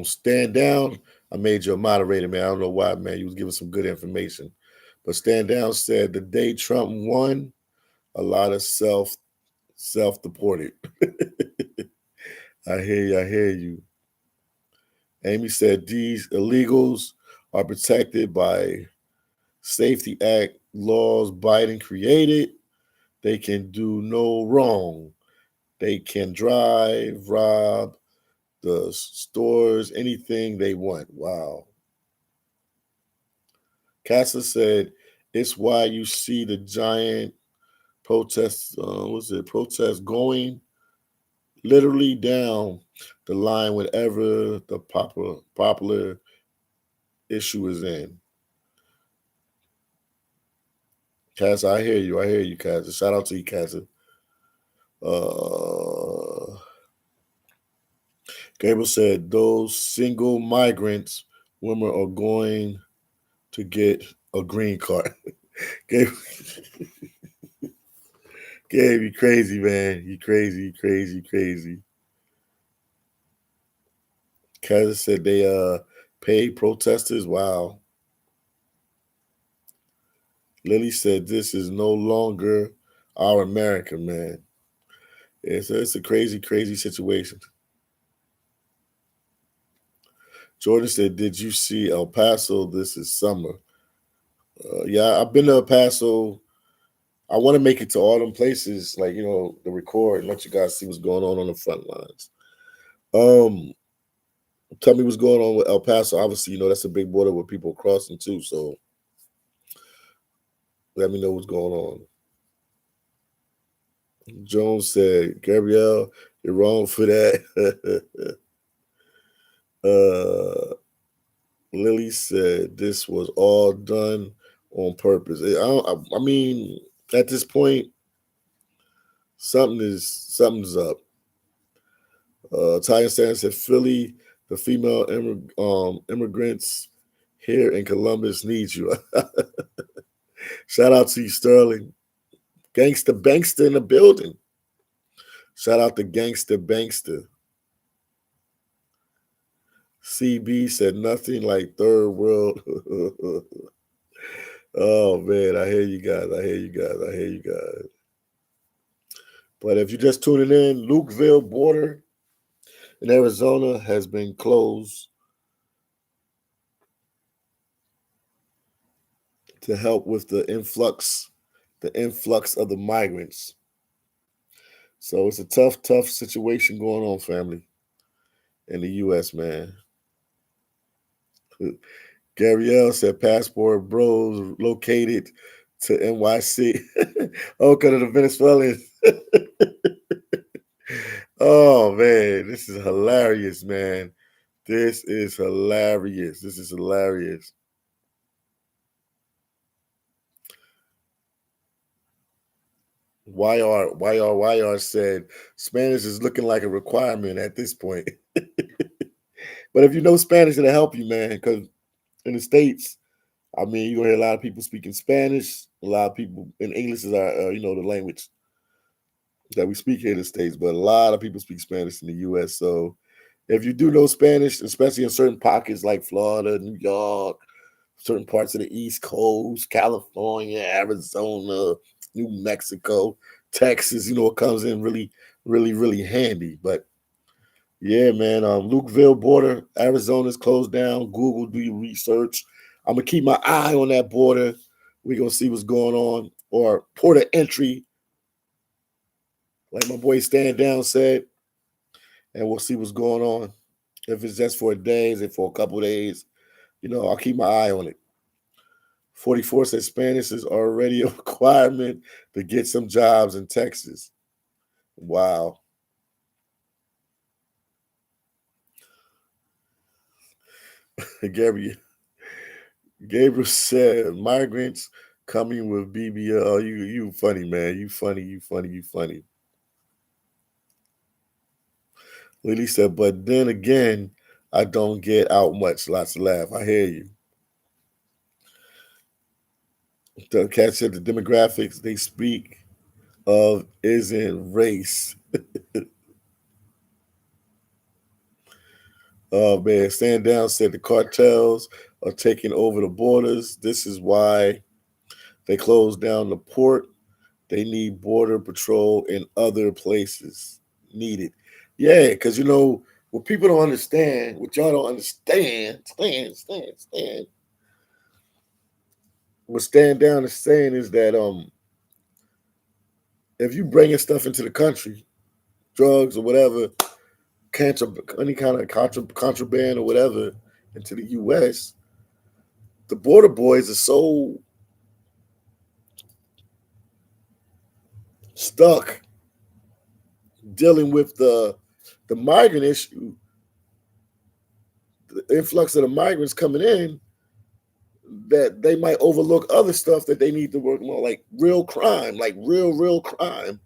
Stand down. I made you a moderator, man. I don't know why, man. You was giving some good information. But stand down said the day Trump won, a lot of self-deported. I hear you. I hear you. Amy said these illegals are protected by Safety Act laws Biden created. They can do no wrong. They can drive, rob the stores, anything they want. Wow. Casa said it's why you see the giant protests. Protests going literally down the line whenever the popular issue is in. Casa, I hear you. I hear you, Casa. Shout out to you, Casa. Gabriel said those single migrants women are going to get a green card. Gabe, you crazy, man. You crazy, crazy, crazy. Kaiser said they paid protesters. Wow. Lily said this is no longer our America, man. It's a crazy, crazy situation. Jordan said, did you see El Paso? This is summer. Yeah, I've been to El Paso. I want to make it to all them places, like, the record and let you guys see what's going on the front lines. Tell me what's going on with El Paso. Obviously, that's a big border where people are crossing too. So let me know what's going on. Jones said, Gabrielle, you're wrong for that. Lily said this was all done on purpose. I mean, at this point, something's up. Italian Stan said Philly, the female immigrants here in Columbus need you. Shout out to you, Sterling. Gangster Bankster in the building. Shout out to Gangster Bankster. CB said nothing like third world. Oh man, I hear you guys. I hear you guys. I hear you guys. But if you're just tuning in, Lukeville border in Arizona has been closed to help with the influx of the migrants. So it's a tough situation going on, family, in the U.S., man. Gabrielle said passport bros located to NYC. Oh, because of the Venezuelans. Oh, man, this is hilarious, man. This is hilarious. This is hilarious. YR said Spanish is looking like a requirement at this point. But if you know Spanish, it'll help you, man, because in the States, I mean, you're going to hear a lot of people speaking Spanish. A lot of people in English is our, the language that we speak here in the States, but a lot of people speak Spanish in the U.S. So if you do know Spanish, especially in certain pockets like Florida, New York, certain parts of the East Coast, California, Arizona, New Mexico, Texas, it comes in really, really, really handy. But yeah, man, Lukeville border, Arizona's closed down. Google, do your research. I'm gonna keep my eye on that border. We're gonna see what's going on. Or port of entry, like my boy Stand Down said, and we'll see what's going on. If it's just for a day, is it for a couple of days? I'll keep my eye on it. 44 says Spanish is already a requirement to get some jobs in Texas. Wow. Gabriel said migrants coming with BBL. Oh, you funny, man. You funny. Lily said, but then again, I don't get out much. Lots of laugh. I hear you. The cat said the demographics they speak of isn't race. Oh man, Stand Down said the cartels are taking over the borders. This is why they closed down the port. They need border patrol in other places needed. Yeah, because what people don't understand, what y'all don't understand, stand. What Stand Down is saying is that if you bringing stuff into the country, drugs or whatever, any kind of contraband or whatever into the U.S., the border boys are so stuck dealing with the migrant issue, the influx of the migrants coming in, that they might overlook other stuff that they need to work on, like real crime, like real crime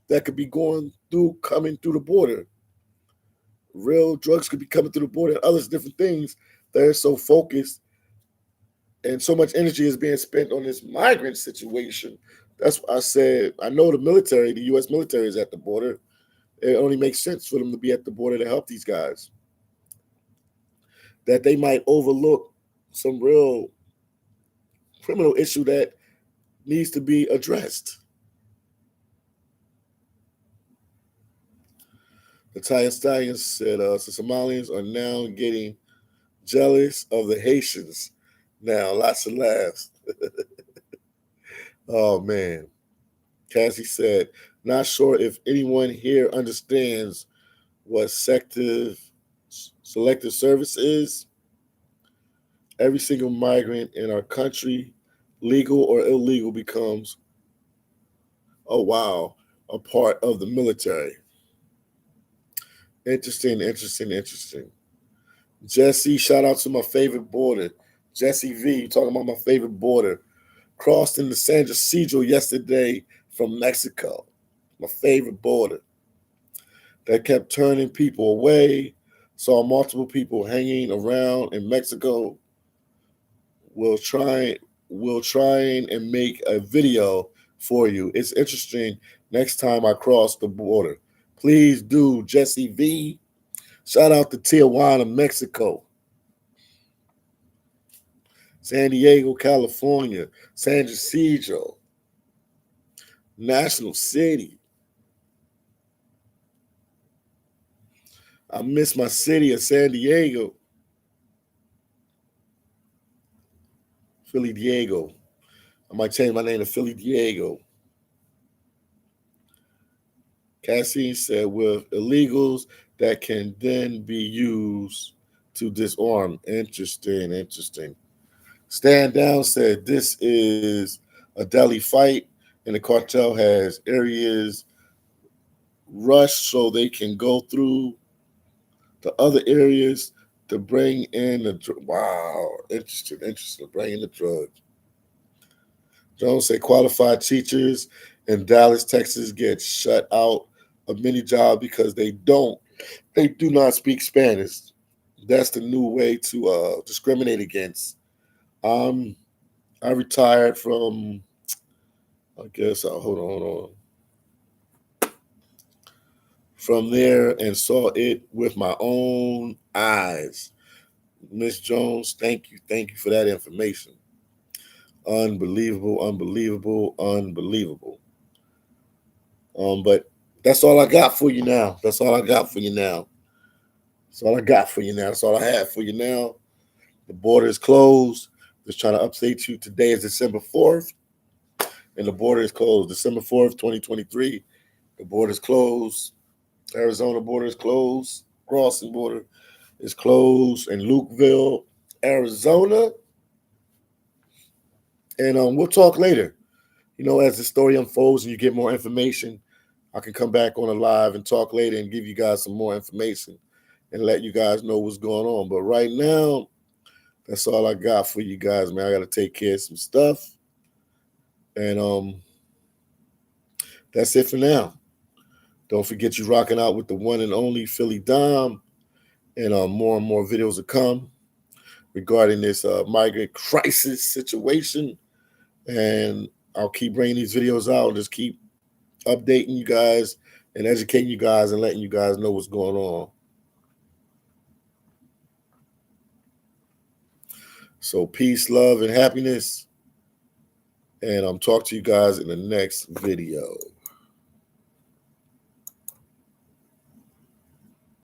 that could be coming through the border. Real drugs could be coming through the border and others different things. They're so focused and so much energy is being spent on this migrant situation. That's why I said I know the U.S. military is at the border. It only makes sense for them to be at the border to help these guys. That they might overlook some real criminal issue that needs to be addressed. The Thai Stallions said the Somalians are now getting jealous of the Haitians. Now, lots of laughs. Oh man. Cassie said, not sure if anyone here understands what selective service is. Every single migrant in our country, legal or illegal, becomes, oh wow, a part of the military. Interesting. Jesse, shout out to my favorite border. Jesse V, talking about my favorite border. Crossed in the San Ysidro yesterday from Mexico. My favorite border. That kept turning people away. Saw multiple people hanging around in Mexico. We'll try and make a video for you. It's interesting next time I cross the border. Please do, Jesse V. Shout out to Tijuana, Mexico. San Diego, California. San Ysidro. National City. I miss my city of San Diego. Philly Diego. I might change my name to Philly Diego. Cassine said, with illegals that can then be used to disarm. Interesting. Stand Down said, this is a deadly fight, and the cartel has areas rushed so they can go through the other areas to bring in wow, interesting, bring in the drugs. Jones said qualified teachers in Dallas, Texas get shut out of many jobs because they do not speak Spanish. That's the new way to discriminate against. I retired from, I guess, hold on. From there and saw it with my own eyes. Miss Jones, thank you for that information. Unbelievable. But that's all I got for you now. That's all I have for you now. That's all I have for you now. The border is closed. Just trying to update you. Today is December 4th, and the border is closed. December 4th, 2023. The border is closed. Arizona border is closed. Crossing border is closed in Lukeville, Arizona. And we'll talk later. As the story unfolds and you get more information, I can come back on a live and talk later and give you guys some more information and let you guys know what's going on. But right now, that's all I got for you guys, man. I got to take care of some stuff. And that's it for now. Don't forget you rocking out with the one and only phillydom. And more videos will come regarding this migrant crisis situation. And I'll keep bringing these videos out. Just keep updating you guys and educating you guys and letting you guys know what's going on. So peace, love, and happiness. And I'm talking to you guys in the next video.